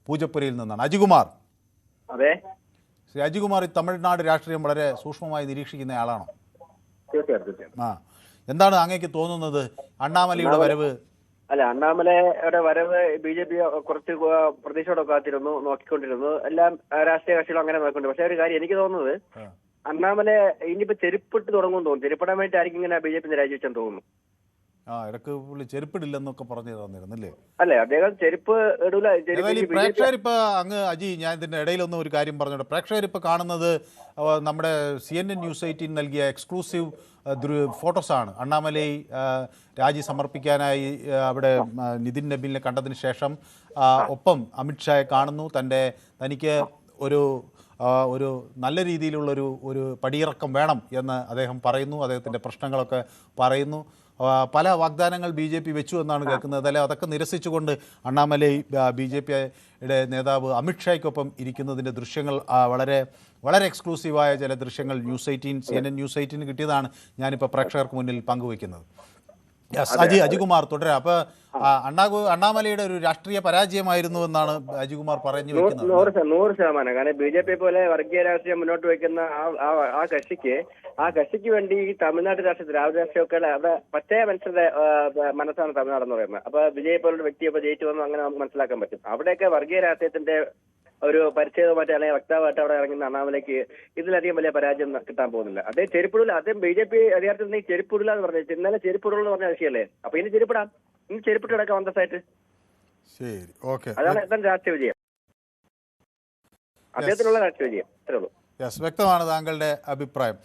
പൂജപ്പുരയിൽ നിന്നാണ്. അജികുമാർ, അതെ, ശ്രീ അജികുമാർ ഈ തമിഴ്നാട് രാഷ്ട്രീയം വളരെ സൂക്ഷ്മമായി നിരീക്ഷിക്കുന്ന ആളാണോ? തീർച്ചയായിട്ടും. എന്താണ് അങ്ങേക്ക് തോന്നുന്നത് അണ്ണാമലയുടെ വരവ്? അല്ല, അണ്ണാമലയുടെ വരവ് BJP കുറച്ച് പ്രതീക്ഷയോടെ കാത്തിരുന്നു, നോക്കിക്കൊണ്ടിരുന്നു. എല്ലാം രാഷ്ട്രീയ കക്ഷികളും അങ്ങനെ നോക്കിക്കൊണ്ട്. പക്ഷെ ഒരു കാര്യം എനിക്ക് തോന്നുന്നത്, അണ്ണാമല ഇനിയിപ്പോ ചെരുപ്പിട്ട് തുടങ്ങുമെന്ന് തോന്നുന്നു. ചെരുപ്പിടാൻ വേണ്ടി ആയിരിക്കും ഇങ്ങനെ BJP രാജിവെച്ചെന്ന് തോന്നുന്നു. ഇടക്ക് പുള്ളി ചെരുപ്പിടില്ലെന്നൊക്കെ പറഞ്ഞു തന്നിരുന്നല്ലേ? അല്ലെ, അദ്ദേഹം ചെരുപ്പ് ഇടൂല. പ്രേക്ഷകരിപ്പോ അങ്ങ് അജി, ഞാൻ ഇതിന്റെ ഇടയിലൊന്നും ഒരു കാര്യം പറഞ്ഞോട്ടെ. പ്രേക്ഷകരിപ്പോ കാണുന്നത് നമ്മുടെ CNN News 18 നൽകിയ എക്സ്ക്ലൂസീവ് ഫോട്ടോസാണ്. അണ്ണാമലൈ രാജി സമർപ്പിക്കാനായി അവിടെ നിതിൻ നബീലിനെ കണ്ടതിന് ശേഷം ഒപ്പം അമിത്ഷായെ കാണുന്നു. തനിക്ക് ഒരു നല്ല രീതിയിലുള്ളൊരു പടിയിറക്കം വേണം എന്ന് അദ്ദേഹം പറയുന്നു. അദ്ദേഹത്തിൻ്റെ പ്രശ്നങ്ങളൊക്കെ പറയുന്നു. പല വാഗ്ദാനങ്ങൾ BJP വെച്ചു എന്നാണ് കേൾക്കുന്നത്. അല്ലെ, അതൊക്കെ നിരസിച്ചുകൊണ്ട് അണ്ണാമലൈ BJPയുടെ നേതാവ് അമിത്ഷായ്ക്കൊപ്പം ഇരിക്കുന്നതിൻ്റെ ദൃശ്യങ്ങൾ വളരെ വളരെ എക്സ്ക്ലൂസീവായ ചില ദൃശ്യങ്ങൾ CNN News 18 കിട്ടിയതാണ് ഞാനിപ്പോൾ പ്രേക്ഷകർക്ക് മുന്നിൽ പങ്കുവയ്ക്കുന്നത്. അജികുമാർ തുടരാം. അപ്പോൾ അണ്ണാമലയുടെ ഒരു രാഷ്ട്രീയ പരാജയമായിരുന്നു എന്നാണ് അജികുമാർ പറഞ്ഞു വെക്കുന്നത്. 100%. കാരണം BJP പോലെ വർഗീയ രാഷ്ട്രീയം മുന്നോട്ട് വയ്ക്കുന്ന ആ കക്ഷിക്ക് വേണ്ടി ഈ തമിഴ്നാട് രാഷ്ട്രീയത്തിൽ രാഹുൽ രാഷ്ട്രീയമൊക്കെ അവിടെ പറ്റേ മനുഷ്യരുടെ മനസ്സാണ് തമിഴ്നാടെന്ന് പറയുന്നത്. അപ്പൊ വിജയ് പോലുള്ള വ്യക്തി ഇപ്പൊ ജയിച്ചു വന്നു അങ്ങനെ നമുക്ക് മനസ്സിലാക്കാൻ പറ്റും. അവിടെയൊക്കെ വർഗീയ രാഷ്ട്രീയത്തിന്റെ ഒരു പരിച്ഛേദമായിട്ട് അല്ലെങ്കിൽ വക്താവായിട്ട് അവിടെ ഇറങ്ങുന്ന അണ്ണാമലയ്ക്ക് ഇതിലധികം വലിയ പരാജയം കിട്ടാൻ പോകുന്നില്ല. അദ്ദേഹം ചെരുപ്പിടില്ല. അദ്ദേഹം BJP അധികാരത്തിൽ നിന്ന് ചെരുപ്പിടില്ല എന്ന് പറഞ്ഞു. ഇന്നലെ ചെരുപ്പിടുള്ളൂ പറഞ്ഞ വിഷയമല്ലേ? അപ്പൊ ഇനി ചെരുപ്പിടാം, ഇനി ചെരുപ്പിട്ട് കിടക്കാം അന്തസ്സായിട്ട്. അതാണ് എന്താണ് രാഷ്ട്രീയ വിജയം, അദ്ദേഹത്തിനുള്ള രാഷ്ട്രീയ വിജയം. അത്രേ ഉള്ളൂ. വ്യക്തമാണ് താങ്കളുടെ അഭിപ്രായം.